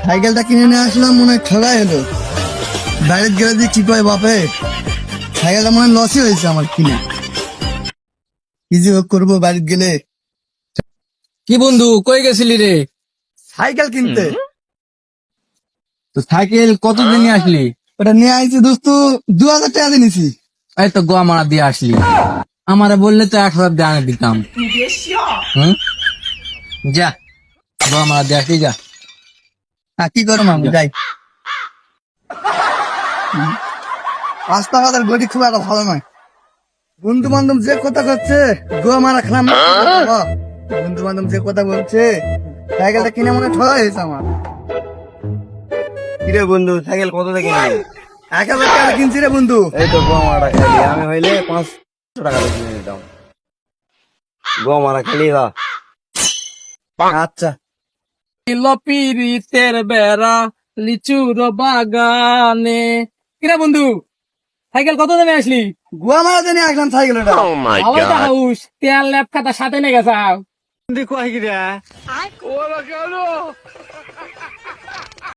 সাইকেলটা কিনে নিয়ে আসলাম, মনে হয় ঠগাই হলো। বাইরে গেলে দিয়ে কি কয় বাপে, সাইকেলটা মনে হয় লসই হয়েছে আমার কিনে। কি যে করবো বাড়িতে গেলে। কি বন্ধু, কই গেছিলি রে? সাইকেল কিনতে। তো সাইকেল কত দিনে আসলি? ওটা নিয়ে আইছি দোস্ত, 2000 টাকা দিয়ে নিছি। এই তো গোয়া মারা দিয়ে আসলি। আমারে বললে তো 1000 দিয়ে আনে দিতাম। হুম, যা গোয়া মারা দিয়ে আসলি, যা। কি করবো আমি, যাই। রাস্তাঘাটের গতি খুব একটা ভালো নয়। বন্ধু বান্ধব যে কথা করছে, গোয়া মারা খেলাম না। বন্ধু বান্ধব যে কথা বলছে, সাইকেলটা কিনে মনে হয় ঠগাই হয়েছে আমার। কিরে বন্ধু, সাইকেল কত থেকে কিনলি? 1000 টাকা কিনছি রে বন্ধু। এই তো গোয়া মারা খাইলি, আমি হইলে 500 টাকা দিয়ে কিনে নিতাম। গোয়া মারা খাইলি যা। আচ্ছা, পিরিতের বেড়া লিচুর বাগানে। কিরে বন্ধু, সাইকেল কত দামে আসলি? গোয়া মারা দিয়ে নিয়ে আসলাম সাইকেলটা। ভালো তো হাউস, তেল ল্যাপ খাতা সাথে নিয়ে গেছাও। দেখো কি রে?